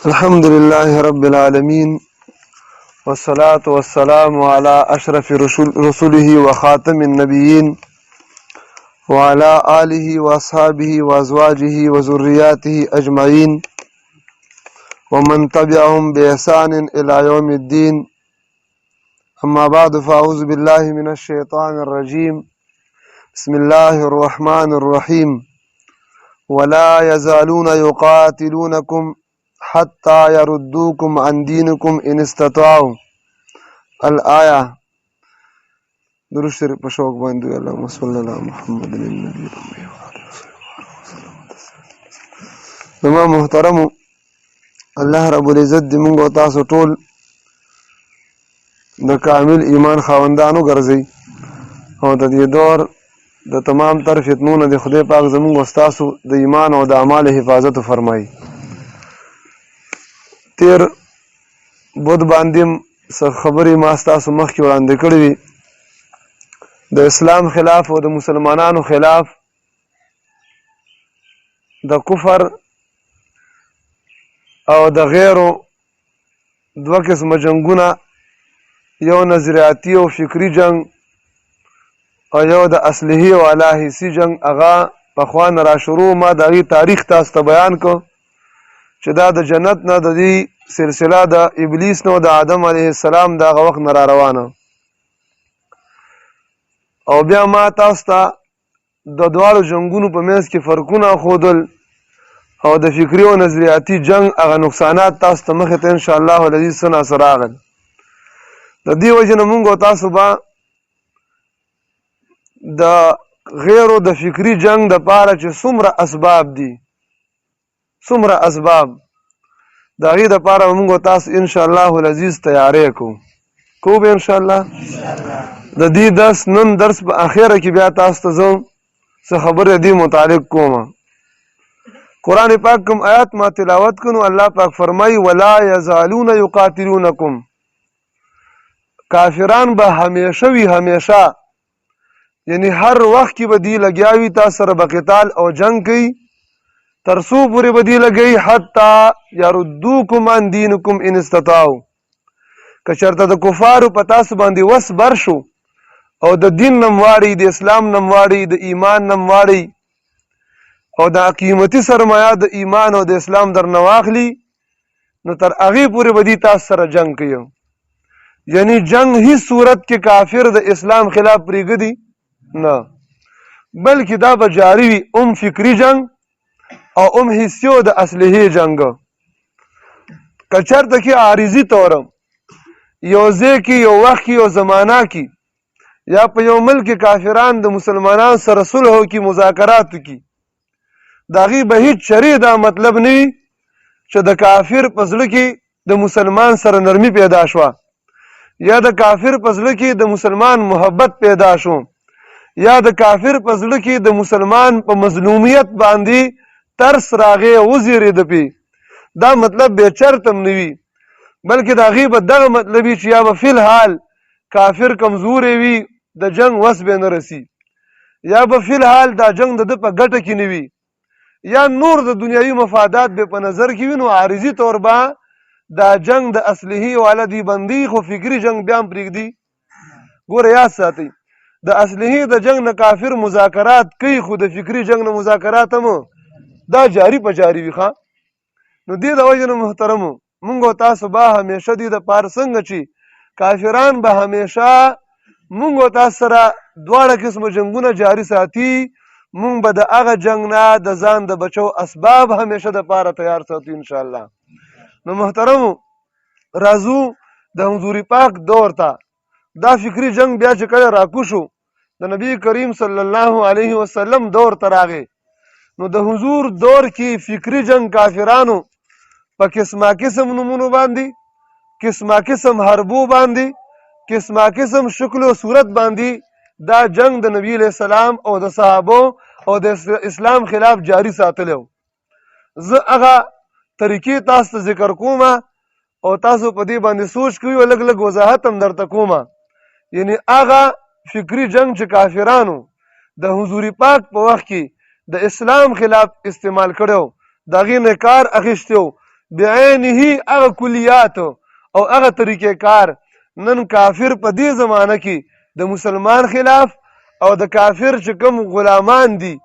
الحمد لله رب العالمين والصلاة والسلام على أشرف رسله وخاتم النبيين وعلى آله وأصحابه وأزواجه وذرياته أجمعين ومن تبعهم بإحسان إلى يوم الدين. أما بعد فأعوذ بالله من الشيطان الرجيم. بسم الله الرحمن الرحيم. ولا يزالون يقاتلونكم حتى يردوكم عن دينكم إن استطاعوا. الآية. درود شریف په شوق باندې اللهم صل علی محمد النبي الأمي وعلى زما محترمو، الله رب العزت دې موږ او تاسو ټول د کامل ایمان خاوندانو ګرځي او د دې دور د تمام تر فتنو نه د خدای پاک زموږ او تاسو د ایمان او د اعمال حفاظت فرمایي. تیر بود باندې خبرې ما ستاسو مخکې وړاندې کړې وي د اسلام خلاف او د مسلمانانو خلاف د کفر او د غیرو دوه قسمه جنګونه، یو نظریاتي او فکري جنگ او یو د اصلحي او حسي جنگ. هغه پخوا نه را شروع ما د هغې تاریخ تاسو ته بیان کو چې دا د جنت نه د دې سلسله د ابلیس نه او د آدم علیه السلام د هغه وخت نه را روانه، او بیا ما تاسو ته د دواړو جنګونو په منځ کې فرقونه ښودل او د فکري او نظریاتي جنگ هغه نقصانات تاسو ته مخې ته انشاءالله العزیز څه ناڅه راغل. د دې وجې نه مونږ او تاسو به د غیرو د فکري جنگ دپاره چې څومره اسباب دي، څومره اسباب د هغې دپاره به مونږ او تاسو انشاءالله العزیز تیاری کوو به انشاءالله. د دې درس نن درس په اخره کې بیا تاسو ته زه څه خبرې دې متعلق کوم. قرآن پاک کوم آیات ما تلاوت کنو، الله پاک فرمایي ولا یزالون یقاتلونکم. کافران به همیشه وي، همیشه یعنی هر وخت کې به دی لګیا وي تاسو سره به قتال او جنگ کوي، تر څو پورې به دی لګوي حتی یردوکم عن دینکم ان استطاعوا. که چېرته د کفارو په تاسو باندې وس بر شو او د دین نه مواړي، د اسلام نه مواړي، د ایمان نه مواړي او د قیمتي سرمایه د ایمان او د اسلام درنه واخلي، نو تر هغې پورې به دي تاسو سره جنگ کوي. یعنی جنگ هیڅ صورت کې کافر د اسلام خلاف پرېږدي نه، بلکې دا به جاري وي، ام فکري جنگ او ام حسي او د اصلحي جنگ. که چېرته کې عارضي طوره یو ځای کې، یو وخت کې، یو زمانه کې یا په یو ملک کې کافران د مسلمانانو سره صلح وکړي، مذاکرات وکړي، د هغې به هېڅ شرعي دا مطلب نه وي چې د کافر په زړه کې د مسلمان سره نرمي پیدا شوه، یا د کافر په زړه کې د مسلمان محبت پیدا شو، یا د کافر په زړه کې د مسلمان په مظلومیت باندې ترس راغی وزیرېده پې. دا مطلب بې چرته هم نه وي، بلکې د هغې به دغه مطلب وي چې یا به فی الحال کافر کمزوری وي، د جنگ وس به نه رسي، یا به فی الحال دا جنگ د ده په ګټه کې نه وي، یا نور د دنیاوي مفادات به په نظر کې وي، نو عارضي طور به دا جنگ د اصلحي والا دی بندي، خو فکري جنگ بیا هم پرېږدي. ګوره یاد ساتئ، د اصلحي د جنگ نه کافر مذاکرات کوي، خو د فکري جنگ نه مذاکرات هم دا جاري په جاري وي. نو دې د وجې نه محترمو، مونږ او تاسو به همیشه دې دپاره څنګه چې کافران به همیشه مونږ او تاسو سره دواړه قسمه جنګونه جاري ساتي، مونږ به د هغه جنګ نه د ځان د بچو اسباب همیشه دپاره تیار ساتو انشاءالله. نو محترمو، راځو د حضور پاک دور ته. دا فکري جنگ بیا چې کله راکوشو د نبی کریم صلی الله علیه وسلم دور ته راغی، نو د حضور دور کې فکري جنگ کافرانو په قسمه قسم نمونو باندې، قسمه قسم حربو باندې، قسمه قسم شکل و صورت باندې دا جنگ د نبی علیہ السلام او د صحابو او د اسلام خلاف جاری ساتلی. زه هغه طریقې تاسو ته ذکر کوم او تاسو په دې باندې سوچ کوئ او لږ لږ وضاحت هم درته کوم. یعنی هغه فکري جنگ چې کافرانو د حضور پاک په وخت کې د اسلام خلاف استعمال کړو، د هغې نه کار اخیستی و، بعینه هغه کلیات او هغه طریقې کار نن کافر په دې زمانه کې د مسلمان خلاف او د کافر چې کوم غلامان دي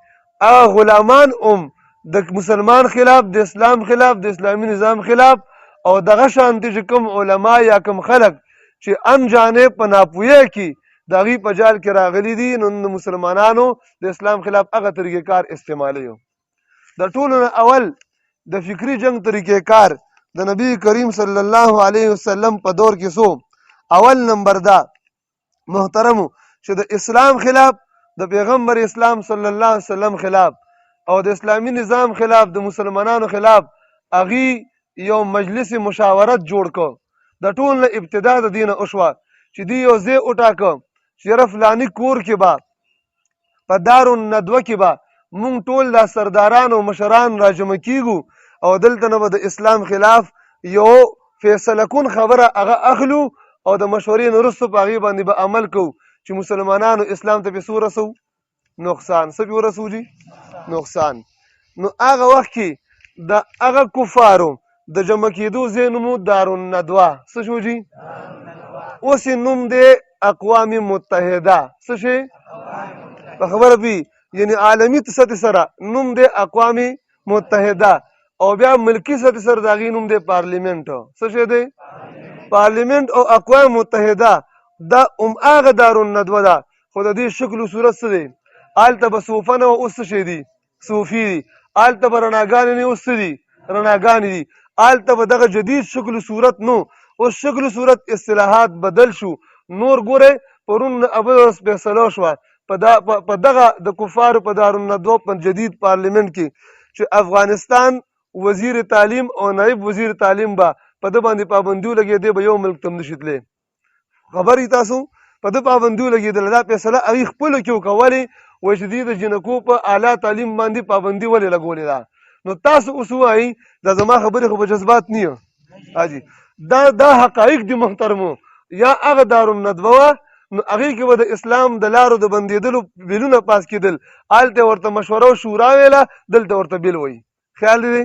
هغه غلامان د مسلمان خلاف، د اسلام خلاف، د اسلامي نظام خلاف، او دغه شانتي چې کوم علما یا کوم خلق چې ان جانب په ناپوهۍ کې د هغوی په جال کې راغلي دي، نو د مسلمانانو د اسلام خلاف هغه طریقې کار استعمالوي. د ټولو نه اول د فکري جنگ طریقې کار د نبی کریم صلی الله علیه وسلم په دور کې سو. اول نمبر دا محترمو چې د اسلام خلاف، د پیغمبر اسلام صلی الله علیه وسلم خلاف او د اسلامی نظام خلاف، د مسلمانانو خلاف هغوی یو مجلس مشاورت جوړ کړ. د ټول نه ابتدا د دینه وشوه چې دی یو ځای وټاکه چې یاره فلاني کور کې به په دارالندوه کې به مونږ ټول دا سرداران او مشران راجمع کیږو او دلته نه به د اسلام خلاف یو فیصله کن خبره هغه اخلو او د مشورې نه وروسته په هغې باندې به عمل کوو چې مسلمانانو اسلام ته پې څه ورسو؟ نقصان. څه پې ورسو جي؟ نقصان. نو هغه وخت کې د هغه کفارو د جمع کېدو ځای نوم و دارالندوه. څه شو جي؟ اوس یې نوم دی اقوام متحده. څه شی؟ په خبره پوي، یعنی عالمي سطح سره نوم دی اقوام متحده، او بیا ملکی سطح سره د هغې نوم دی پارلیمنټ. څه شی دی؟ پارلیمنٹ او اقوام متحده دا هغه دارالندوه ده، خو د دې شکل و صورت څه دی؟ هلته به صوفه نه وه، اوس څه شی دي؟ صوفي دي. هلته به رڼاګانې نه، اوس څه دي؟ رڼاګانې دي. هلته به دغه جدید شکل و صورت نو، اوس شکل و صورت اصطلاحات بدل شو. نور ګورئ پرون اول ورځ فیصله شوه په دغه د کفارو په دارالندوه په جدید پارلیمنٹ کې چې افغانستان وزیر تعلیم او نایب وزیر تعلیم به په ده باندې پابندي ولګېدې، به یو ملک ته هم نشي تللی. خبر یې تاسو؟ په ده پابندي ولګېدله. دا فیصله هغوی خپلو کې وکړه. ولې؟ وایي چې دوی د جنکو په اعلی تعلیم باندې پابندي ولې لګولې ده. نو تاسو اوس ووایئ دا زما خبرې خو په جذبات نه یم حاجي، دا حقایق دي محترمو. یا هغه دارالندوه وه، نو هغې کې به د اسلام د لارو د بندېدلو بیلونه پاس کېدل. هلته ورته مشوره او شورا ویله، دلته ورته بیل وایي. خیال دی؟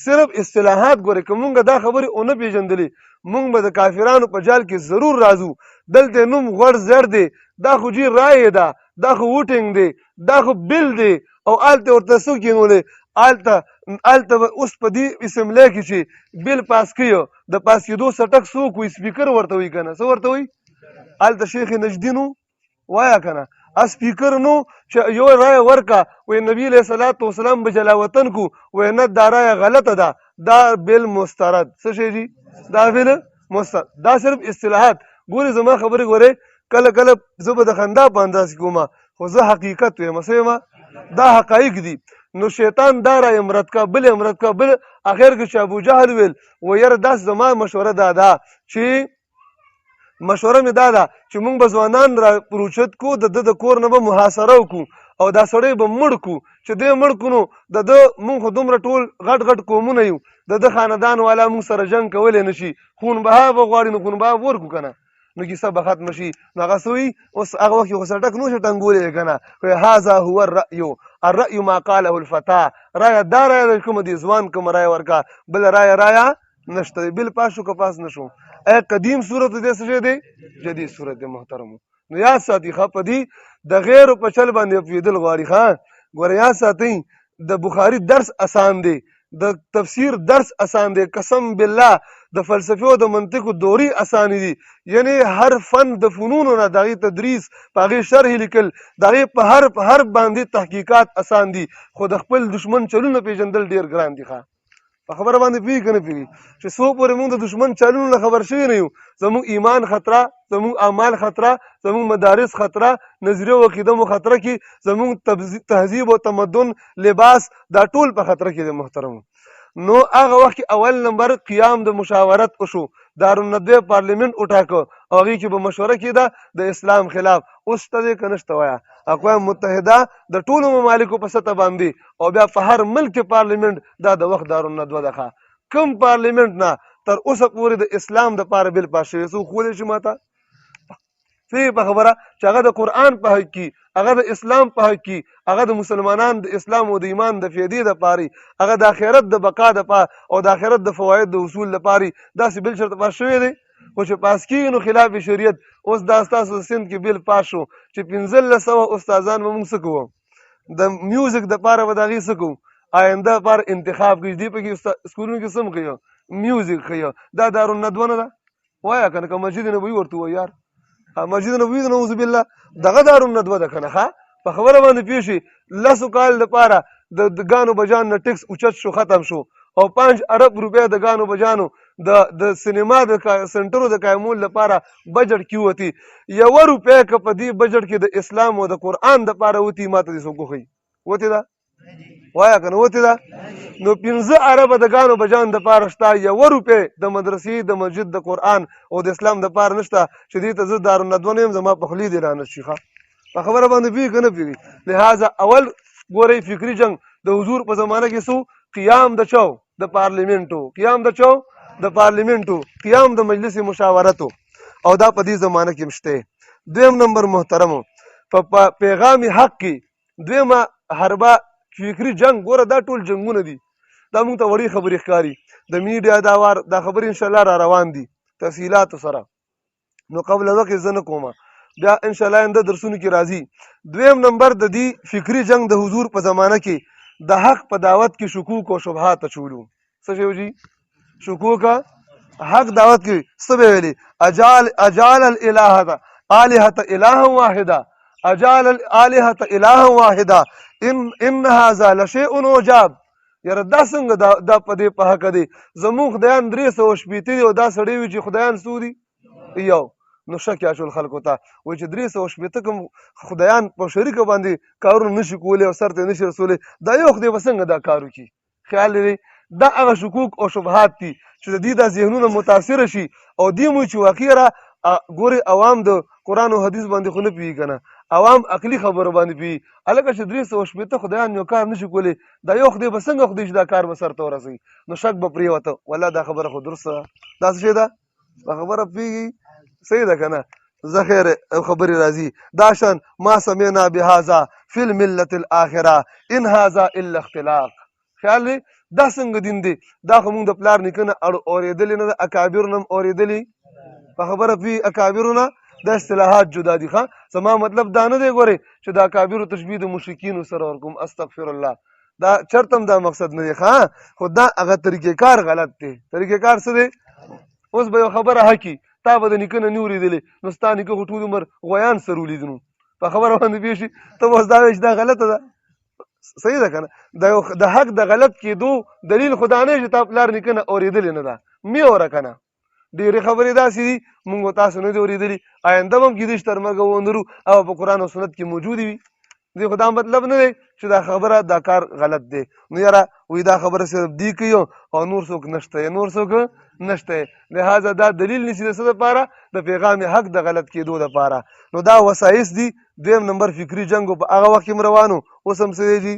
صرف اصطلاحات ګورئ. که مونږ دا خبرې ونه پېژندلې، مونږ به د کافرانو په جال کې ضرور راځو. دلته نوم غوړ زر دی، دا خو جي رایې ده، دا خو ووټینګ دی، دا خو بیل دی، او هلته ورته څوک کېنولی؟ هلته به اوس په دې اسمبلی کې چې بیل پاس کوي، د پاس کېدو سټک څوک وي؟ سپیکر ورته وایي که نه؟ څه ورته وایي؟ هلته شیخ نجدي نو وایه که نه؟ سپیکر نو چې یو رایه ورکه، وایي نبي علیه صلات وسلام به جلا وطن کو، وایي نه دا رایه غلطه ده، دا بیل مسترد. څه شی جي؟ دا بیل مسترد. دا صرف اصطلاحات. ګورې زما خبرې ګورئ، کله کله زه به د خندا په انداز کې کومه، خو زه حقیقت وایم. څه وایم؟ دا حقایق دي. نو شیطان دا رایه مرد کا، بل یې مرد کا، بل اخر کې چې ابو جهل ویل و یاره داسې زما مشوره دا ده چې مشوره مې دا ده چې مونږ به ځوانان را پروچت کو، د ده د کور نه به محاصره وکړو او دا سړی به مړ کړو. چې دی مړ کړو نو د ده مونږ خو دومره ټول غټ غټ قومونه یو، د ده خاندان والا مونږ سره جنګ کولی نه شي، خون بها به غواړي، نو خون بها ورکړو که نه، نو کیسه به ختمه شي. نو هغه څه وایي؟ اوس هغه وخت کې خو سټک نو شي ټنګولی که نه، هذا هو الرأی، الرأی ما قاله الفتح. رایه دا رایه ده کومه دي ځوان کومه رایه ورکه، بله رایه نشته دی. بل پاس شو که پاس نه شو؟ قدیم صورت دی، څه شی دی؟ جدید صورت دی محترمو. نو یاد ساتي ښه په دې د غیرو په چل باندې پوهېدل غواړي. ښه ګوره یاد ساتئ، د بخاري درس اسان دی، د تفسیر درس اسان دی، قسم بالله د فلسفې او د منطقو دورې اسانې دي. یعنی هر فن د فنونو نه د هغې تدریس، په هغې شرح لیکل، د هغې په هر باندې تحقیقات اسان دي، خو د خپل دشمن چلونه پېژندل ډېر ګران دي. ښه په خبره باندې پوهېږي که نه پوهېږي چې څو پورې موږ د دشمن چلونو نه خبر شوي نه یو، زموږ ایمان خطره، زموږ اعمال خطره، زموږ مدارس خطره، نظریه او عقیده مو خطره کې، زموږ تهذیب او تمدن، لباس، دا ټول په خطره کې دی محترمو. نو هغه وخت کې اول نمبر قیام د مشاورت وشو، دارالندوه پارلیمنٹ وټاکه او هغې کې به مشوره کېده د اسلام خلاف. اوس شته دی که نشته؟ وایه اقوام متحده د ټولو ممالکو په سطح باندې، او بیا په هر ملک کې پارلیمنٹ، دا د وخت دارالندوه ده. ښه کوم پارلیمنٹ نه تر اوسه پورې د اسلام دپاره بل پاس شوی؟ څوک ښولی شي ما ته؟ صحیح په خبره چې هغه د قرآن په حق کې، هغه د اسلام په حق کې، هغه د مسلمانانو د اسلام او د ایمان د فیدې دپاره، هغه د آخرت د بقا دپاره او د آخرت د فواید د اصول دپاره داسې بل شرط پاس شوی دی. خو چې پاس کېږي نو خلاف شریعت. اوس دا ستاسو سند کې بل پاس شو چې 1500 استادان به موږ څه کوو، د میوزیک دپاره به د هغې څه کوو، آینده لپاره انتخاب کوي. دې پکې سکولونو کې څه م کوي، میوزیک ښیي. دا دارالندوه نه ده؟ وایه که نه، که مسجد نبوي ورته ووایي یار، مسجد نبوي د نعوذ بالله دغه دارالندوه ده که نه. ښه په خبره باندې پوه شي. 10 کال دپاره د ګانو بجان نه ټکس اوچت شو، ختم شو، او 5 ارب روپۍ د ګانو بجانو د سینما د سنټرو د قایمول لپاره بجټ کې وتی. 1 روپۍ که په دې بجټ کې د اسلام او د قرآن دپاره وتی، ما ته دې څوک وښیي وتی ده؟ وایه که نه وتی ده؟ نو 15 اربه د ګانو بجان دپاره شته، 1 روپۍ د مدرسې د مسجد د قرآن او د اسلام دپاره نشته چې دې ته زه دارالندوه نه یم، زما په خولې دې رانه شي. په خبره باندې پوهېږي که نه پوهېږي؟ لہذا اول ګورئ فکري جنګ د حضور په زمانه کې څو قیام د چو د پارلیمنټو، قیام د چو د پارلیمنټو، قیام د مجلس مشاورتو، او دا په دې زمانه کې مشته. دویم نمبر محترمو په پیغام حق کې دویمه حربه فکري جنگ. ګوره دا ټول جنگونه دي، دا موږ ته وړې خبرې ښکاري. د میډیا دا خبرې انشاءالله را روان دي تفصیلاتو سره، نو قبل وقت زه نه کومه، بیا انشاءالله آینده درسونو کې راځي. دویم نمبر د دې فکري جنگ د حضور په زمانه کې د حق په دعوت کې شکوک او شبهات اچولو. څه شی جی؟ شکوک حق دعوت کې څه به ویلي؟ اجال الالهه الهه اله واحده، اجال الالهه اله واحده ان هذا لشیء عجاب. یاره دا څنګه دا په دې په حق دی؟ زموږ خدایان 380 دي او دا سړی وي چې خدایان څو دي؟ یو. نو شک اچول خلکو ته وایي چې 380 کوم خدایان په شریکه باندې کارونه نشي کولی او سر ته نشي رسولی، دا یو خدای به څنګه دا کار وکړي؟ خیال دی دا هغه شکوک او شبهات دي چې د دې دا ذهنونه متاثره شي او دې مو چې واقعا ګورې عوام د قرآن او حدیث باندې خو نه پوهېږي که نه، عوام عقلي خبرو باندې پوهېږي. هلکه چې 380 خدایان یو کار نشي کولی، دا یو خدای به څنګه خدای چې دا کار به سر ته ورسوي؟ نو شک به پرېوته. والله دا خبره خو درسته ده. دا څه شی ده؟ دا خبره پوهېږي؟ صحیح ده که نه؟ زه خیر خبرې راځي. دا شان ما سمعنا بهذا فی الملة الاخره ان هذا الا اختلاق. خیال دی دا څنګه دین دی؟ دا خو مونږ د پلار نیکه نه اورېدلې نه ده، اکابرو نه هم اورېدلې. په خبره پوهېږي؟ اکابرو نه دا اصطلاحات جدا دي. ښه زما مطلب دا نه دی ګورئ چې د اکابرو تشبیه د مشرکینو سره ورکوم، استغفر الله، دا چرته هم دا مقصد نه دی. ښه خو دا هغه طریقې کار غلط دی. طریقې کار څه دی؟ اوس به یو خبره حقي تا به د نیکه نه نه اورېدلې، نو ستا نیکه خو ټول عمر غویان سره ولیدنو. په خبره باندې پوه شي؟ ته به اوس دا وایې چې دا غلطه ده. صحیح ده که نه؟ د حق د غلط کېدو دلیل خو دا نه چې تا پلار نیکه نه اورېدلې نه ده. مې اوره که نه؟ ډېرې خبرې داسې دي مونږ تاسو نه دي اورېدلي، آینده به هم کېدای شي تر مرګه ونرو او په قرآن او سنت کې موجودې وي. دې خو دا مطلب نه دی چې دا خبره دا کار غلط دی. نو یاره وایي دا خبره صرف دی کوي او نور څوک نشته، نور څوک نشته. لہذا دا دلیل نیسي د څه دپاره؟ د پیغام حق د غلط کېدو دپاره. نو دا وسایس دي. دویم نمبر فکري جنګ په هغه وخت کې هم روانو، اوس هم څه دی جي؟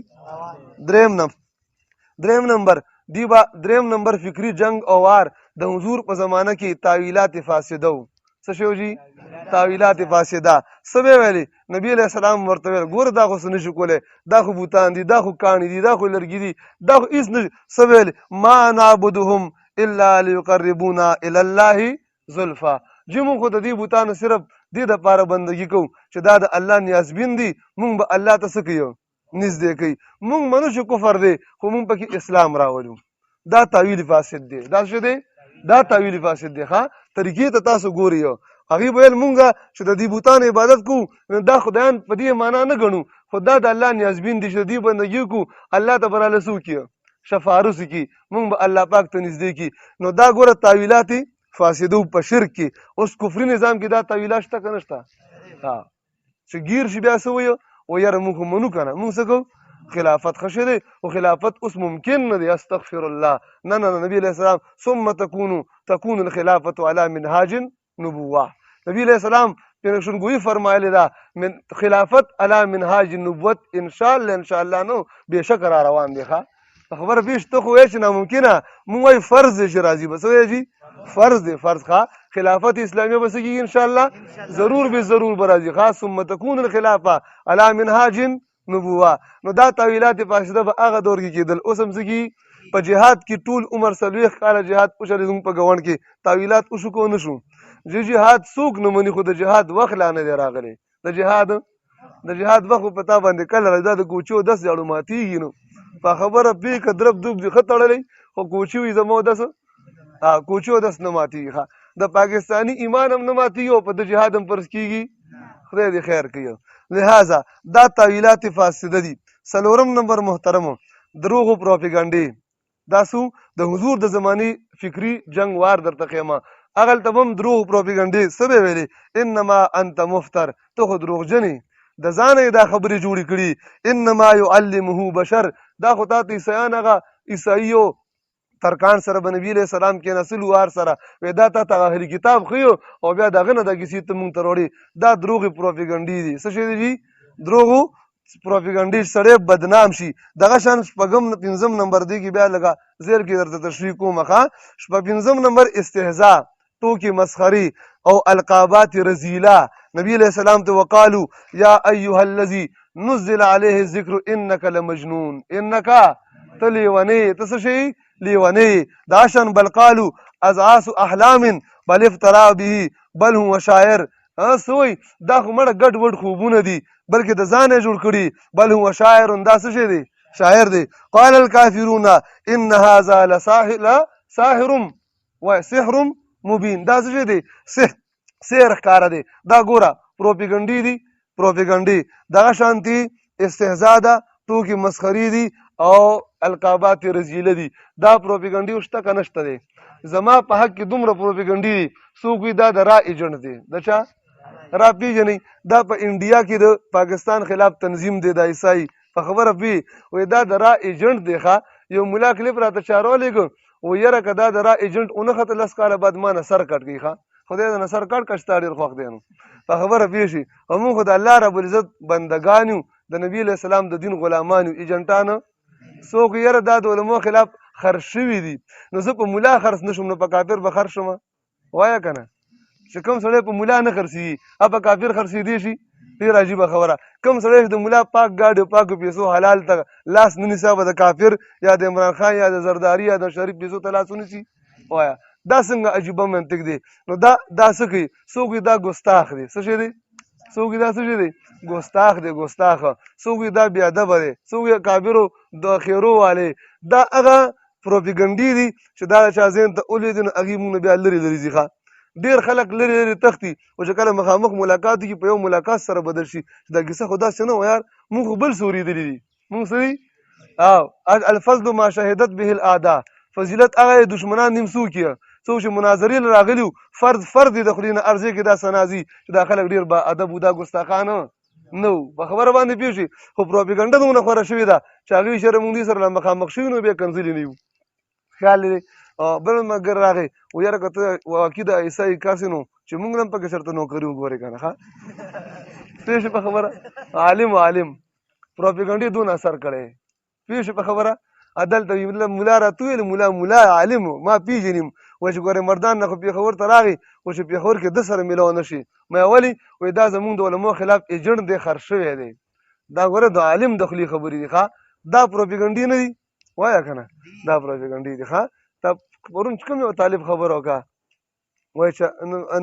دریم نمبر فکري جنگ او وار د حضور په زمانه کې تاویلات فاسده و. څه شی جي؟ تاویلات فاسده. څه به ویلي؟ نبي علیه السلام ورته ویل ګوره دا خو څه نشي کولی، دا خو بوتان دي، دا خو کاڼي دي، دا خو لرګي دي، دا خو هېڅ نه. څه ویل؟ ما نعبدهم الا لیقربونا الی الله زلفا. چې مونږ خو د دې بوتانو صرف دې دپاره بندګي کوو چې دا د الله نیازبین دي، مونږ به الله ته څه کوي؟ نږدې کوي. مونږ منو چې کفر دی خو مونږ پکې اسلام راولو. دا تاویل فاسد دی. دا څه دی؟ دا تاویل فاسد دی. ښه طریقې ته تاسو ګورئ. هغې به ویل مونږ چې د دې بوتانو عبادت کوو، دا خدایان په دې معنا نه ګڼو، خو دا د الله نیازبین دي چې د دې بندګي کوو، الله ته به راله څه وکړي؟ شفاعت وکړي، مونږ به الله پاک ته نږدې کړي. نو دا ګوره تاویلات فاسدو په شرک کې. اوس کفري نظام کې دا تاویلات شته که نه شته؟ چې ګیر شي بیا څه وایو؟ و یاره مونږ خو منو که نه، مونږ څه کوو؟ خلافت ښه شی دی، خو خلافت اوس ممکن نه دی. استغفر الله. نه نه نبي علیه السلام ثم تكون الخلافة على منهاج نبوه. نبی علیہ السلام پیشنگوئی فرمایلی دا من خلافت علی منهاج نبوت انشاءالله نو بېشکه را روان دی. ښه خبره پیش ته خو وایې چې ناممکنه، مونږ وایي فرض دی چې راځي. بس وایې جي فرض دی فرض ښه خلافت اسلامیه به څه کېږي انشاءالله ضرور به ضرور به راځي ښه ثم تکون الخلافه علی منهاج نبوه. نو دا تاویلات فاسده به هغه دور کې کېدل. اوس هم څه کېږي په جهاد کې ټول عمر 40 کاله جهاد وشلې زموږ په ګاونډ کې تاویلات وشو کو نه شو. جهاد څوک نه مني خو د جهاد وخت لا نه دی راغلی. د جهاد وخت په تا باندې کله راځي دا د کوچو 10 جاړو ماتېږي نو په خبره پې که درب دوب دي ښه تړلی خو کوچي وي زما 10 کوچو 10 نه ماتېږي. د پاکستاني ایمان هم نه ماتېږي او په د جهاد هم فرض کېږي. خدای دې خیر کوي. لہذا دا تاویلات فاسده دي. څلورم نمبر محترمو دروغ او پروپاګانډې دا څو د حضور د زماني فکري جنگ وار درته ښیمه هغلته به هم دروغ او پروپاګانډې څه به ویلې انما انت مفتر ته خو دروغجن یې د ځانه یې دا خبرې جوړې کړي. انما یعلمه بشر دا خو تا ته عیسیان هغه عیسایي ترکان سره به نبي علیه السلام کېناستلو وار سره وایي دا تا ته اهلي کتاب ښیو او بیا د هغه نه دا کیسې ته مونږ ته راوړې. دا دروغې پروپاګانډې دي. څه شی دي دروغو پروپاګانډې سړی بدنام شي. دغه شان شپږم 5 نمبر دی کې بیا لږه زیر کې درته تشریح کوم ښه. 5 نمبر استهزاء ټوکې مسخرې او القابات رذیله. نبی علیه السلام ته وقالو یا ایها الذي نزل علیه الذکر انک لمجنون انک ته لیونی ته څه شی لیونی. دا شان بل قالو اضعاف احلام بل افترا به بل هو شاعر. سوی دا خو مړه ګډ وډ خوبونه دي بلکې د ځان یې جوړ کړي. بل هو شاعر دا څه شی دی شاعر دی. قال الكافرون ان هذا لساحر و سحر مبین. دا څه شی دی سحر ښکاره دی. دا ګوره پروپاګانډې دي پروپاګانډې. دغه شانتي استهزاء ده ټوکې مسخرې دي او القابات رذیله دي. دا پروپاګانډې شته که نشته دی. زما په حق کې دومره پروپاګانډې دي. څوک وي دا د را ایجنټ دی. د چا را پیژنئ دا په انډیا کې د پاکستان خلاف تنظیم دی. دا عیسائی په خبره پوي وایي دا د را ایجنټ دی. ښه یو ملا کلیپ راته چا راولېږه و یاره که دا د را ایجنټ ونه خته 10 کاله بعد ما نه سر کټ کوي. ښه خدای د نه سر کټ کړ ستا ډېر خوښ دی نو په خبره پوه شي. او موږ خو د الله رب العزت بندګان یو د نبي علیه السلام د دین غلامان یو ایجنټان. څوک یاره دا د علماو خلاف خرڅ شوي دي نو زه په ملا خرڅ نه شم نو په کافر به خرڅ شم وایه که نه. چې کوم سړی په ملا نه خرڅېږي په کافر خرڅېدی شي. ډېر عجیبه خبره. کوم سړی چې د ملا پاک ګاډي پاکو پیسو حلال ته لاس نه نیسي به د کافر یا د عمران خان یا د زرداري یا د شریف پیسو ته لاس ونیسي وایه. دا څنګه عجیبه منطق دی. نو دا څه کوي څوک دا ګستاخ دی. څه شی دی څوک دا څه شی دی ګستاخ دی ګستاخه. څوک دا بې ادبه دی. څوک کافرو د خیرو والي. دا هغه پروپاګانډې دي چې دا د چا ذهن ته ولیدي نو هغې مونږ نه بیا لرې لرې ځي. ډېر خلک لرې لرې تښتي او چې کله مخامخ ملاقات وکړي په یو ملاقات سره بدل شي چې دا کیسه خو داسې نه وه یار مونږ خو بل څه اورېدلي دي. مونږ څه دي الفضل ما شهدت به الاعداء. فضیلت هغه دشمنان نیم څوک یې څوک چې مناظرې له راغلي وو فرد یې د خولې نه ارزې کې دا سنازي چې دا خلک ډېر با ادب وو دا ګستاخانه نه وو. په خبره باندې پوه شي. خو پروپاګانډه دومره خوره شوې ده چې هغوی سره مونږ دې سره له مخامخ شوي نو بیا کنځلې نه یو. خیال دی. بل ملګری راغی و یاره که ته واقعي د عیسایي کس نو چې مونږ هم پکې سره ته نوکري وګورې که نه. ښه پوه شي په خبره. عالم پروپاګانډې دونه اثر کړی پوه شي په خبره. دلته ملا راته وویل ملا عالم ما پیژنم وایي چې ګورې مردان نه خو پېښور ته راغی و چې پېښور کې ده سره میلاو نه شي. ما ولې وایي دا زمونږ د علماو خلاف ایجنټ دی خرڅ شوی دی. دا ګوره د عالم د خولې خبرې دي. ښه دا پروپاګانډې نه دي وایه که نه دا پروپاګانډې دي. ښه تا پرون چې کوم یو طالب خبره وکړه وایي چې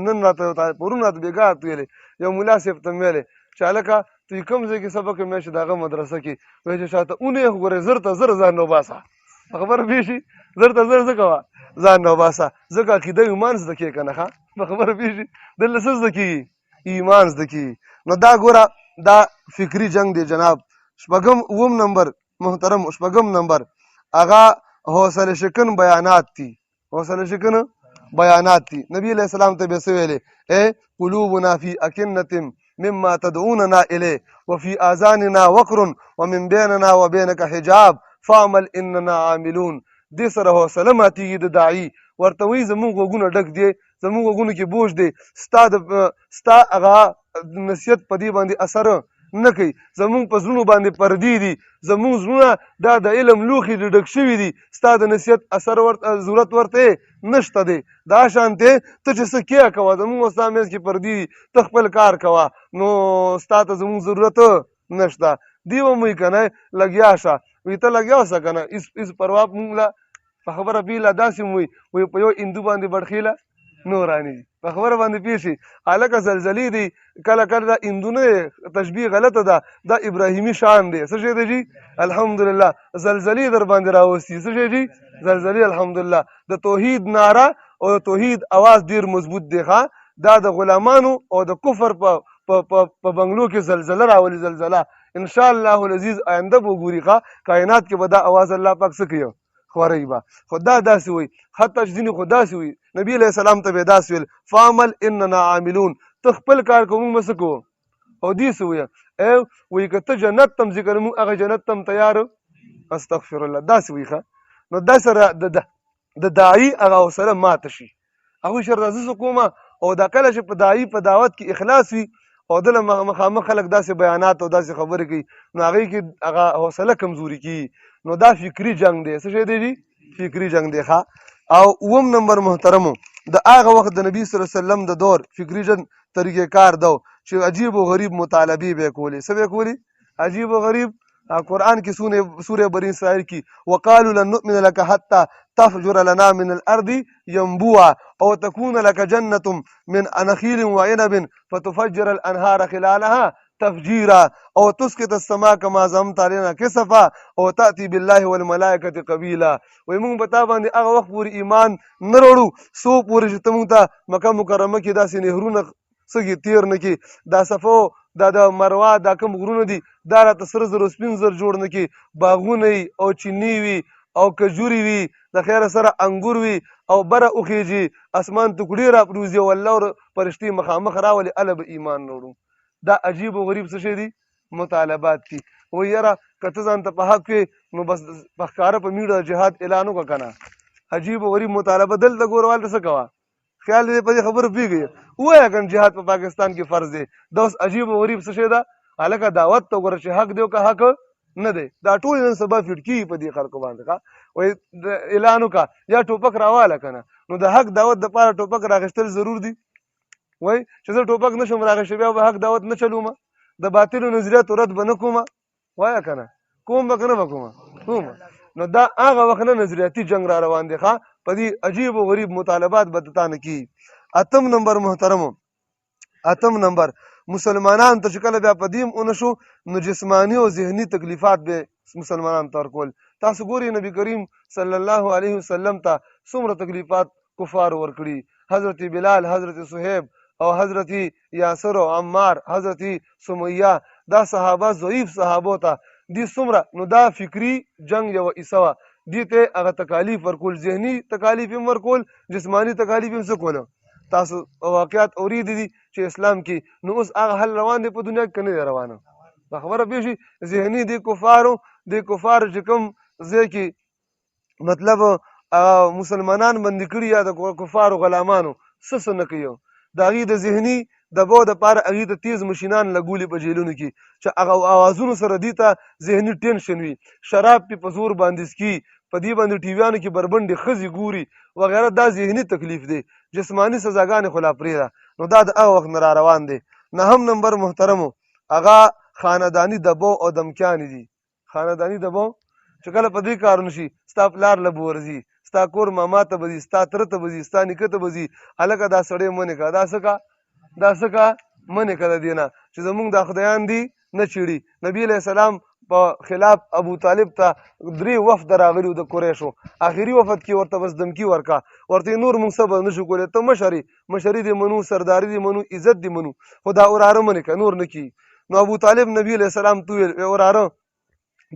نن راته پرون راته بېګا راته ویلې یو ملا صاحب ته مې ویلې چې هلکه ته کوم ځای کې سبق مې چې د هغه مدرسه کې وایي چې شاته اونې خو ګورې زر ته زر ځان نه وباسه. په خبره پوه شي زر ته زر څه کوه ځان نه وباسه ځکه عقیده ایمان زده کړې که نه. ښه په خبره پوه شي دلته څه زده کېږي ایمان زده کېږي. نو دا ګوره دا فکري جنګ دی جناب. اووم نمبر محترم 8 نمبر هغه حوصله شکن بیانات دي. حوصله شکن بیانات دي. نبی علیہ السلام ته به څه ویلې قلوبنا فی اکنة مما تدعوننا الیه وفي آذاننا وقر ومن بیننا وبینک حجاب فعمل اننا عاملون. دې سره حوصله ماتېږي د داعي ورته وایي زمونږ غوږونه ډک دی زمونږ غوږونو کې بوج دی ستا هغه نصیحت په دې باندې اثر نه کوي. زمونږ په زړونو باندې پردې دي، زمونږ زړونه دا د علم لوښي ډک شوي دي، ستا د نصیحت اثر ضرورت ورته نشته دی. دا شانتې ته چې څه کیه کوه، زمونږ او ستا منځ کې پردې دي، ته خپل کار کوه، نو ستا ته زمونږ ضرورت نشته. دی به موی که نه لګیا شه، وایي ته لګیا اوسه که نه، هېڅ پروا مونږ له په خبره بېله داسې مو وایي په یو هندو باندې بړخېله نوراني دي، په خبره باندې پوه شي. هلکه زلزلې دي، کله کله دا هندو نه دی، تشبیه غلطه ده، دا ابراهیمي شان دی. څه شی دی جي؟ الحمدلله زلزلې در باندې راوستي. څه شی جي؟ زلزلې. الحمدلله د توحید ناره او د توحید اواز ډېر مضبوط دی. دا د غلامانو او د کفر په بنګلو کې زلزله راولي. زلزله ان شاء الله العزیز آینده به وګوري، کائنات کې به دا اواز الله پاک څه کوي؟ خورئ به. خو دا داسې وایي، حتی چې ځینې خو داسې وایي، نبي علیه السلام ته به یې داسې ویل فعمل اننا عاملون، ته خپل کار کوو موږ به څه کوو. او دې څه وایه وایي که ته جنت ته م ځي که نه موږ هغه جنت ته م تیار. استغفر الله. داسې وایي ښه. نو دا سره د داعي هغه حوصله ماته شي. هغوی شرطه زه څه کومه. او دا کله چې په داعي په دعوت کې اخلاص وي او دله مخامخ خلک داسې بیانات او داسې خبرې کوي، نو هغې کې هغه حوصله کمزوري کېږي. نو دا فکري جنگ دی. څه شی دی جي؟ فکري جنگ دی. او اووم نمبر محترمو، د هغه وخت د نبي صلی الله علیه وسلم د دور فکري جنگ طریقې کار دو چې عجیب و غریب مطالبې به یې کولې. څه به یې کولې؟ عجیب و غریب. قرآن کې سورې بني اسرائیل کې وقالوا لن نؤمن لك حتى تفجر لنا من الارض ينبوعا او تكون لك جنة من نخيل وعنب فتفجر الانهار خلالها تفجيرا او تسقط السماء كما زعمت علينا كسفا او تاتي بالله والملائكه قبيلا. وای موږ په تا باندې هغه وخت پورې ایمان نه وروړو څو پورې چې ته موږ ته مکه مکرمه کې داسې نهرونه سږي تیر نه کړي، دا صفو دا د مروه دا کوم غرونه دي دا راته سره زر او سپین زر جوړ نه کړي، باغونه وي او چینې وي او کجوري وي، د خیره سره انګور وي او بره وخیږي، اسمان ټوکړې راپروزي او الله فرشتې مخامخ راولي، هله به ایمان نه وړو. دا عجیب و غریب څه شی دي؟ مطالبات دي. وایي یاره که ته ځان ته په حق کې نو بس په ښکاره په میډیا جهاد اعلان وکړه که نه. عجیب و غریب مطالبه دلته ګورواله ته څه کوه؟ خیال دې په دې خبرو پوهېږئ؟ ووایه که جهاد په پاکستان کې فرض دی. دا اوس عجیب و غریب څه شی ده؟ هلکه دعوت ته وګوره چې حق دی او که حق نه دی. دا ټول نن سبا فټ کېږي په دې خلکو باندې. وایي اعلان وکړه یا ټوپک راواله که نه. نو د حق دعوت دپاره ټوپک راغېستل ضرور دي. وایي چې زه ټوپک نشم راغېشتی بیا به حق دعوت نه چلومه، د باطلو نظریاتو رد به نه کومه. وایه که نه کوم به که نه به کومه کومه. نو دا هغه وخت نه نظریاتي جنګ را روان دی. په دې عجیب و غریب مطالبات به تا نه کېږي. اتم نمبر محترمو، اتم نمبر مسلمانانو ته چې کله بیا په دې ونه شو نو جسماني او ذهني تکلیفات به مسلمانانو ته ورکول. تاسو ګورئ نبي کریم صلی الله علیه وسلم ته څومره تکلیفات کفارو ورکړي. حضرت بلال، حضرت صہیب او حضرت یاسر او عمار، حضرت سمیه، دا صحابه ضعیف صحابو ته دي څومره. نو دا فکري جنگ یوه حصه وه. دې ته هغه تکالیف ورکول، ذهني تکالیف هم ورکول، جسماني تکالیف هم څه کوله. تاسو واقعات اورېدي دي چې اسلام کې نو اوس هغه حل روان دی په دنیا کې که نه دی روانه. په خبره پوه شي. ذهني د کفارو چې کوم ځای کې مطلب مسلمانان بندي کړي یا د کفارو غلامانو څه نه کوي، د هغې د ذهني دباو دپاره هغې ته تیز مشینان لګولي په جیلونو کې چې هغه اوازونو سره دې ته ذهني ټینشن وي. شراب پې په زور باندې څکي، په دې باندې ټیویانو کې بربنډې ښځې ګوري وغیره. دا ذهني تکلیف دی. جسماني سزاګانې خو لا پرېږده. نو دا د هغه وخت نه را روان دی. نهم نمبر محترمو، هغه خانداني دباو او دمکیانې دي. خانداني دباو چې کله په دې کار نشي، ستا پلار له به ورځي، ستا کور ماما ته به ځي، ستا تره ته به ځي، ستا نیکه ته به ځي، هلکه دا سړی منې کړه، دا څه که منې کړه د دې نه چې زمونږ دا خدایان دي نه چیړي. نبي علیه السلام په خلاف ابو طالب ته 3 وفد راغلي د قریشو. آخري وفد کې ورته بس دمکي ورکړه، ورته نور موږ صبر نه شو کولی، ته مشري دې منو، سرداري دې منو، عزت دې منو، خو دا وراره منې کړه، نور نه کي. نو ابو طالب نبي علیه السلام ته وویل وراره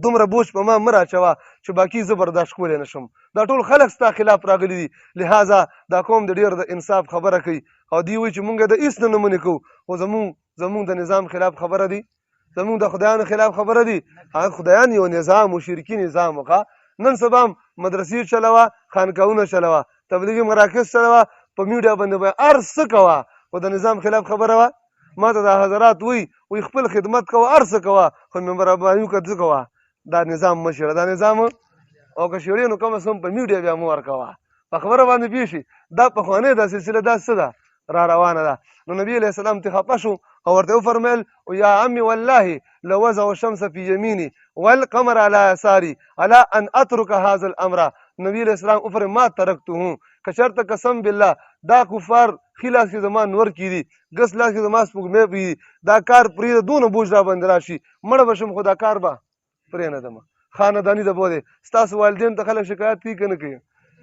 دومره بوج په ما مه راچوه چې باقي زه برداشت کولی نه شم. دا ټول خلک ستا خلاف راغلي دي، لهذا دا قوم د ډېر د انصاف خبره کوي او دوی وایي چې مونږ د هېڅ نه منې کوو، خو زمونږ د نظام خلاف خبره دي، زمونږ د خدایانو خلاف خبره دي. هغه خدایان یو نظام و، شرکي نظام وکړه. نن سبا هم مدرسې چلوه، خانقاهونه چلوه، تبلیغي مراکز چلوه، په میډیا باندې به هر څه کوه، خو د نظام خلاف خبره وه ما ته دا حضرات وی خپل خدمت کوه هر څه کوه خو مهرباني وکړه څه کوه دا نظام مه شړه دا نظام او که شړې نو کم از کم په میډیا بیا مه ورکوه په خبره باندې پوه شي دا پخوانۍ دا سلسله دا څه ده را روانه ده نو نبي علیه السلام ترې خفه شو او ورته وفرمیل یا عمي والله لوضع الشمس في يميني والقمر على يساري على ان اترك هذا الامر نبی علیہ السلام وفرمایل ما ترکته که چېرته قسم بالله دا کفار ښي لاس کې زما نور کېدي ګس لاس کې زما سپوږمۍ پرېږدي دا کار پرېږده دونه بوج را باندې راشي مړه به شم خو دا کار به پرېنږدم خانداني د بو دی ستاسو والدین ته خلک شکایت کوي که نه کوي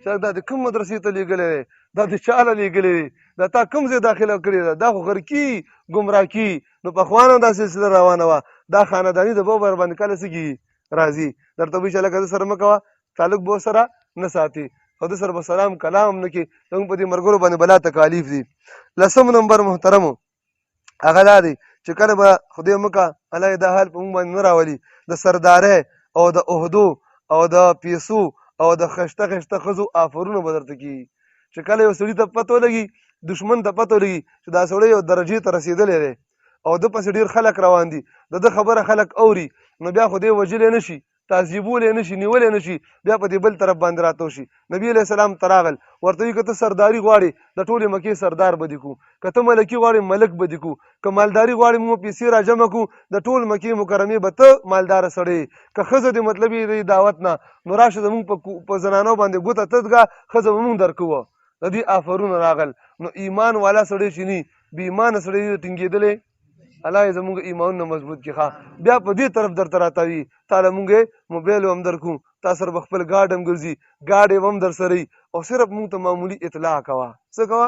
چې دا د کوم مدرسې ته لېږلی دی دا د چا له لېږلی دی دا تا کوم ځای داخله کړې ده دا خو غرقي ګمراه کي نو پخوا دا سلسله روانه وه دا خانداني د بو باندې کله څه کېږي راځي درته وایي چې هلکه ده سره مه کوه تعلق به ورسره نه ساتي او ده سره به سلام کلام نه کوي زموږ په دې ملګرو باندې بلا تکالیف دي 10 نمبر محترمو هغه دا دی چې کله به خدای مکه الله دا حال په موږ باندې نه راولي د سردارۍ او د عهدو او د پیسو او د خشته خشته ښځو آفرونه به درته کېږي چې کله یو سړي ته پته ولګي دشمن ته پته ولګي چې دا سړی یو درجې ته رسېدلی دی او ده پسې ډېر خلک روان دي د ده خبره خلک اوري نو بیا خو دی وژلی نه شي تعذیبولی نه شي نیولی نه شي بیا په دې بل طرف باندې راته شي نبي علیه السلام ته راغل ورته وایي که ته سرداري غواړې د ټولې مکې سردار به دې کړو که ته ملکي غواړې ملک به دې کړو که مالداري غواړې موږ پیسې را جمع کړو د ټول مکې مکرمې به ته مالداره سړی که ښځه دې مطلب یې د دعوت نه نو راشه زموږ په زنانو باندې ګوته تدګه ښځه به موږ درکوو د دې آفرونه راغل نو ایمان والا سړی چې ني بې ایمانه سړی ټینګېدلی الله یې زموږ ایمانونه مضبوط کړي ښه بیا په دې طرف درته راتاوي تاله موږ موبایل هم درکړو تا سره به خپل ګاډ هم ګرځي ګاډ یې هم در سره وي او صرف موږ ته معمولي اطلاع کوه څه کوه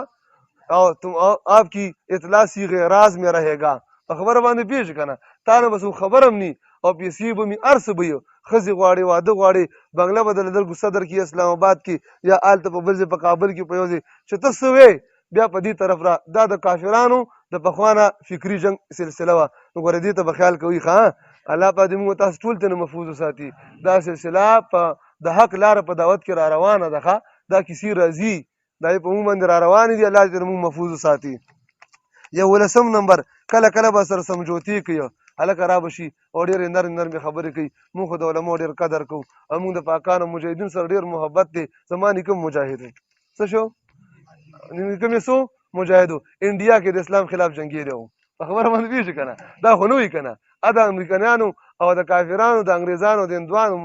او تم آپ کی اطلاع صیغ راز میں رہے گا په خبره باندې پوه شي که نه تا نه به څوک خبر هم ني او پیسې به مې هر څه به یو ښځې غواړې واده غواړې بنګله به درله درکړو صدر کې اسلام آباد کې یا هلته په بل ځای په کابل کې په یو ځای چې ته څه وې بیا په دې طرف را دا د کافرانو د پخوانه فکري جنگ سلسله وه نو ګوره دې ته به خیال کوي ښه الله پاک دې موږ تاسو ټول ته نه محفوظ وساتي دا سلسله په د حق لاره په دعوت کې را روانه ده ښه دا کیسې راځي دا یې په موږ باندې را روانې دي الله دې موږ محفوظ وساتي 11 نمبر کله کله به سره سمجوتي کوي هلکه را به شي او ډېرې نرمې خبرې کوي موږ خو د علماو ډېر قدر کوو او موږ د پاکانو مجاهدین سره ډېر محبت دی زما نیکه مجاهد دی څه شو نیکه مې څو مجاهدو انډیا کې د اسلام خلاف جنګېدی و په خبره باندې پوه شي که نه دا خو نه وي که نه د امریکنیانو او د کافرانو د انګریزانو د هندوانو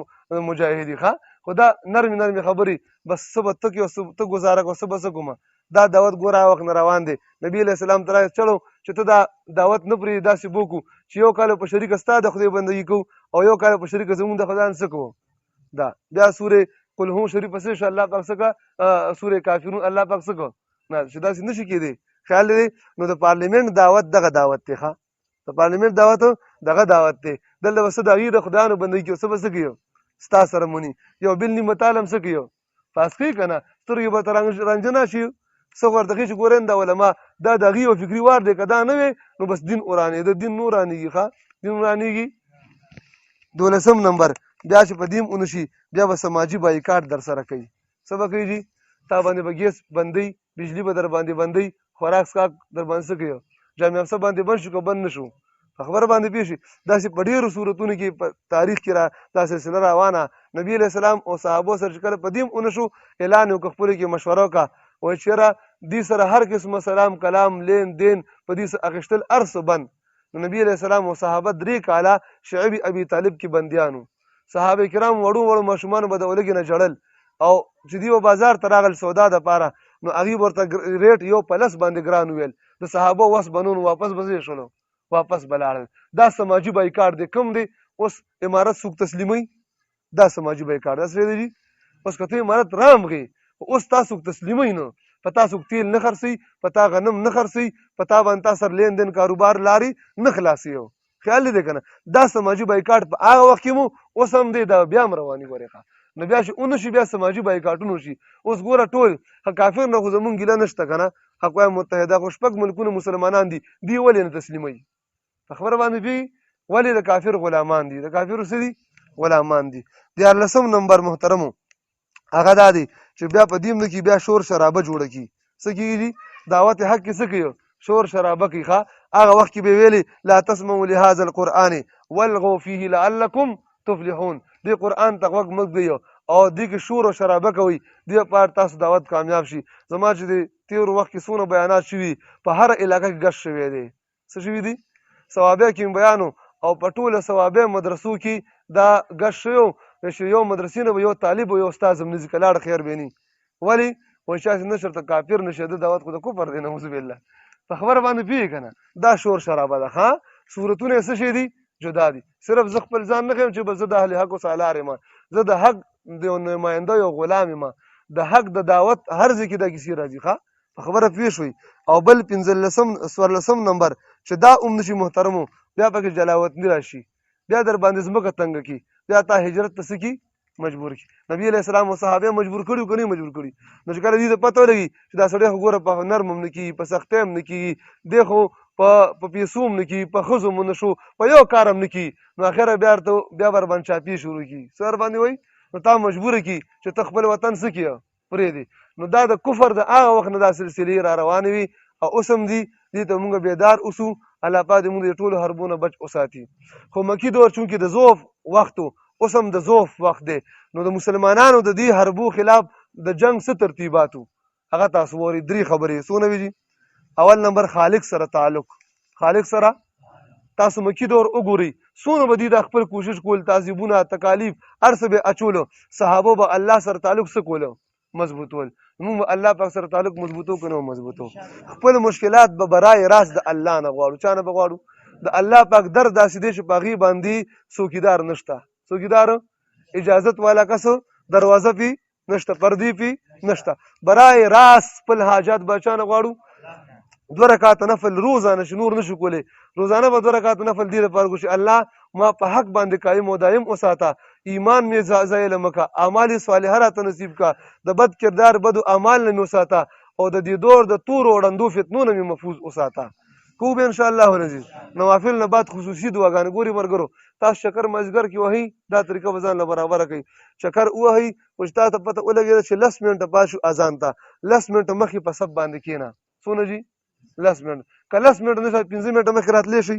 مجاهدي ښه خو دا نرمې خبرې بس څه به ته کوې او ته ګزاره کوه څه به څه کومه دا دعوت ګوره هغه وخت نه روان دی نبي علیه السلام ته را چلو چې ته دا دعوت نه پرېږدي داسې به وکړو چې یو کال په شریکه ستا د خدای بندګي کوو او یو کال په شریکه زمونږ د خدایان څه کوو دا بیا سورې قل هو شریف پسې شو الله پاک څه کړه سورې کافرون الله پاک څه کړه نه چې داسې نه شي کېدی خیال دی نو د پارلیمنټ دعوت دغه دعوت دی ښه د پارلیمنټ دعوت دغه دعوت دی دلته به څه د هغې د خدایانو بندګي کوي څه به څه کوي ستا سره موني یو بل نعمتال هم څه کوي پاس کوي که نه سترګې به ته رنجنه شي څه ورته ښي چې ګورئ دا علما دا د هغې یو فکري وار دی که دا نه وی نو بس دین ورانېده دین نو ورانېږي ښه دین ورانېږي 12 نمبر بیا چې په دیم ونه شي بیا به سماجي بایکاټ در سره کوي څه به کوي جي تا باندې به ګیس بندوي بجلي به در باندې بندوي خوراک څښاک در باندې څه کوي جامع افسر باندې بند شو که بند نه شو په خبره باندې پوه شي داسې په ډېرو صورتونو کې په تاریخ کې دا سلسله روانه نبي علیه السلام او صحابو سره چې کله په دیم ونه شو اعلان یې وکړه خپلو کې مشوره وکړه وایي چې یاره دې سره هر قسمه سلام کلام لین دین په دې اخیستل هر څه بند نو نبي علیه السلام او صحابه 3 کاله شعیب ابي طالب کې بندیانو صحابه کرام وړو ماشومانو به د ولږې نه جړل او چې دی بازار ته راغل سودا دپاره نو هغې ورته ریټ یو په لس باندې ګران ویل د صحابه وس بنون واپس به څه شولو واپس به لاړل دا سماجي بایکاټ دی کوم دی اوس امارت څوک تسلیموي دا سماجي بایکاټ دا څه دی اوس که ته امارت رامغې اوس تا څوک تسلیموي نه په تا څوک تیل نه خرڅوي په تا غنم نه خرڅوي په تا باندې تا سره لین دین کاروبار لارې نه خلاصوي خیال دی که نه دا سماجي بایکاټ په هغه وخت کې مو اوس هم دی دا بیا هم رواني ګورې ښه نو بیا چې اونه شي بیا سماجي بایکاټونه شي اوس ګوره ټول کافر نه خو زمونږ ګیله نشته که نه اقوام متحده خو 6 ملکونه مسلمانان دي دی ولې نه تسلیموي په خبره باندې پوهېږي ولې د کافر غلامان دي د کافرو څه دي غلامان دي 14 نمبر محترمو هغه دا دی چې بیا په دیم نه کې بیا شور شرابه جوړه کړي څه کېږي دعوت حق کې څه کوي شور شرابه کوي ښه هغه وخت کې به ویلي لا تسمعوا لهذا القرآن والغوا فيه لعلكم تفلحون. دې قرآن ته غوږ مه ږدئ او دې کې شور او شرابه کوئ، دې لپاره تاسو دعوت کامیاب شي. زما چې د تېرو وخت کې څونه بیانات شوي په هره علاقه کې ګشت شوی دی. څه شوي دي؟ ثوابیه کې بیانو او په ټوله ثوابیه مدرسو کې دا ګشت شوی چې یو مدرسې نه به یو طالب او یو استاد هم نه ځي که لاړ خیر به نه. ولې؟ وایي چې نشر ته کافر نشه د دعوت خو د کفر دی، نعوذ بالله. په خبره باندې پوهېږي که نه؟ دا شور شرابه ده. ها صورتونه یې څه شی دي؟ جدا دي. صرف زه خپل ځان نه ښیم چې بس زه د اهل حقو سالار یم، زه د حق د یو نماینده یو غلام یم. د حق د دعوت هر ځای کې دا کیسې راځي. ښه په خبره پوه شوئ. او بل 15 نمبر چې دا هم نشي محترمو، بیا پکې جلاوطني راشي، بیا در باندې ځمکه تنګه کړي، بیا تا هجرت ته څه کړي؟ مجبور کړي. نبي علیه السلام او صحابه مجبور کړي که نه مجبور کړي؟ نو چې کله دې ته پته ولګي چې دا سړی خو ګوره په نرم هم نه کېږي، په سختۍ هم نه کېږي، دی خو په پیسو هم نه کېږي، په ښځو هم نه شو، په یو کار هم نه کېږي، نو اخره بیا ورباندې چاپې شروع کړي. څه ورباندې وایي؟ نو تا مجبوره کړي چې ته خپل وطن څه کړې پرېږدې. نو دا د کفر د هغه وخت نه دا سلسلې را روانې وي او اوس هم دي. دې ته مونږ بیدار اوسو. الله پاک دې مونږ د ټولو حربونه بچ وساتي. خو مکي دور چونکې د ضعف وخت و، اوس هم د ضعف وخت دی، نو د مسلمانانو د دې حربو خلاف د جنگ څه ترتیبات وو هغه تاسو وورئ. 3 خبرې څونه وي جي؟ اول نمبر خالق سره تعلق. خالق سره تاسو مکي دور وګورئ څونه به دي د خپل کوشش کول، تعذیبونه، تکالیف، هر څه به اچولو. صحابه به الله سره تعلق څه کولو؟ مضبوطول. موږ به الله پاک سره تعلق مضبوطو که نه مضبوطو؟ خپل مشکلات به برای راست د الله نه غواړو. چا نه به غواړو؟ د الله پاک در داسې دی چې په هغې باندې څوکیدار نشته. څوکیدار اجازت والا کس دروازه پی نشته، پردی پی نشته. برای راست خپل حاجات به چا نه غواړو؟ 2 رکعات نفل روزانه چې نور نشو کولی، روزانه به 2 رکعات نفل دې لپاره کوو چې الله ما په حق باندې قایم او دایم وساته، ایمان مې ضایع مکه، اعمال صالحه راته نصیب کا، د بد کردار بدو اعمال نه مې وساته او د دې دور د تورو او ړندو فتنو نه مې محفوظ وساته. کوو به انشاءالله العزیز. نوافل نه بعد خصوصي دعاګانې. ګورې ملګرو تاسو چکر مازدیګر کې وهئ، دا طریقه به ځان له برابره کوئ. چکر ووهئ خو چې تا ته پته ولګېده چې 10 منټه پات شو اذان ته، 10 منټه مخکې په صف باندې کښېنه. څونه جي؟ 10 منټه. که 10 منټه نه شي 15 منټه مخکې راتلی شئ،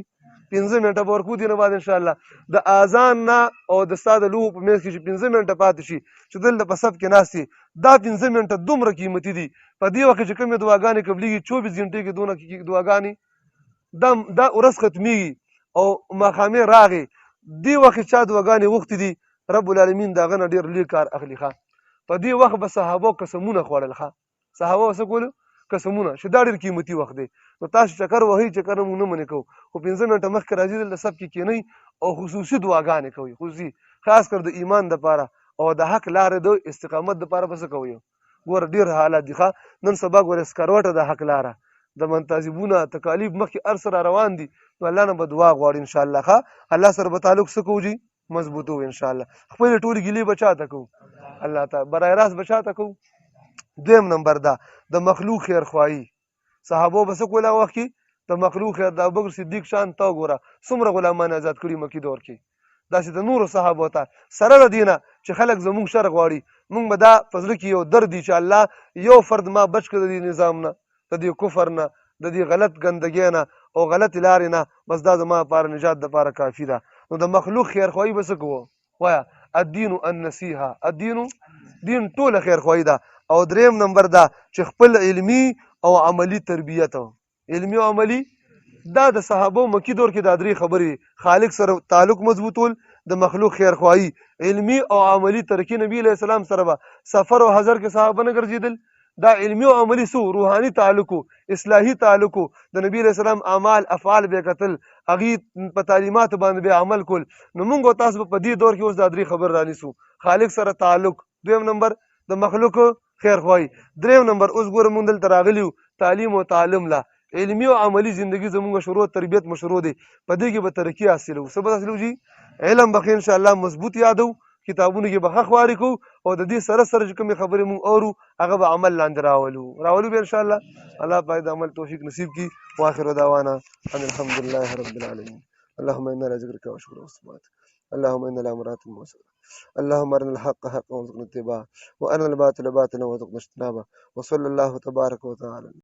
15 منټه به ورکو دې نه بعد انشاءالله د اذان نه او د ستا د لوبو په منځ کې چې 15 منټه پاتې شي چې دلته په صف کې ناست یې، دا 15 منټه دومره قیمتي دي. په دې وخت کې چې کومې دعاګانې قبلېږي 24 غنټې کې دونه دعاګانې دا ورځ ختمیږي او ماښامې راغې، دې وخت چا دعاګانې غوښتې دي رب العالمین د هغه نه ډېر لوی کار اخلي. ښه په دې وخت به صحابو قسمونه خوړل. ښه صحابه څه کولو؟ قسمونه، چې دا ډېر قیمتي وخت دی. نو تاسو چکر وهئ، چکر موږ نه منې کوو، خو 15 منټه مخکې راځي دلته صف کې کښېنئ او خصوصي دعاګانې کوئ، خصوصي خاص کر د ایمان دپاره او د حق لارې د استقامت دپاره به څه کوئ؟ ګوره ډېر حالات دي. ښه نن سبا ګوره سکروټه د حق لاره د منتظبونه تکالیف مخکې هر څه را روان دي، نو الله نه به دعا غواړي انشاءالله. ښه الله سره به تعلق څه کوو جي؟ مضبوطو انشاءالله. خپلې ټولې ګیلې به چا ته کوو؟ الله تعالی. برای راست به چا ته کوو؟ 2 نمبر دا د مخلوق خیرخواهي. صحابو به څه کول هغه وخت کې؟ د مخلوق خیر. د ابوبکر صدیق شان ته وګوره څومره غلامان آزاد کړي مکي دور کې، داسې د نورو صحابو ته. سره له دې نه چې خلک زمونږ شر غواړي، مونږ به دا په زړه کې یو درد دي چې الله یو فرد ما بچ کړه د دې نظام نه، د دې کفر نه، د دې غلط ګندګۍ نه او غلطې لارې نه، بس دا زما لپاره نجات دپاره کافي ده. نو د مخلوق خیرخواهي به څه کوو؟ وایه الدین النصیحه. الدین دین ټوله خیرخواهي ده. او 3 نمبر دا چې خپل علمي او عملی تربیت. علمي او عملی دا د صحابو مکی دور کې دا 3 خبرې: خالق سره تعلق مضبوطول، د مخلوق خیرخواهي، علمي او عملی ترقی. نبی علیہ السلام سره به سفر او حضر کې صحابه نه ګرځېدل. دا علمي او عملی سو روحاني تعلق، اصلاحي تعلق. د نبی علیہ السلام اعمال افعال به کتل، هغې په تعلیماتو باندې به عمل کول. نو موږ او تاسو په دې دور کې اوس دا 3 خبر رانیسو: خالق سره تعلق، 2 نمبر د مخلوق خیرخواهي، 3 نمبر اوس ګوره مونږ دلته راغلي یو تعلیم او تعلم لا. علمي او عملی زندگی زمونږ شروع تربیت مشروع دی، په دې کې به ترقي حاصلو. څه به حاصلو جي؟ علم به انشاءالله مضبوط یادو، کتابونو کې به ښه خواري کوو او د دې سره سره چې کومې خبرې مونږ اورو هغه به عمل لاندې راولو به انشاءالله. الله پاک د عمل توفیق نصیب کړي. واخر دعوانا ان الحمد لله رب العالمين. اللهم انا على ذكرك وشكرك وصفاتك. اللهم انا الامرات الموصله. اللهم ارنا الحق حقا وارزقنا اتباعه، وارنا الباطل باطلا وارزقنا اجتنابه. وصلى الله تبارك وتعالى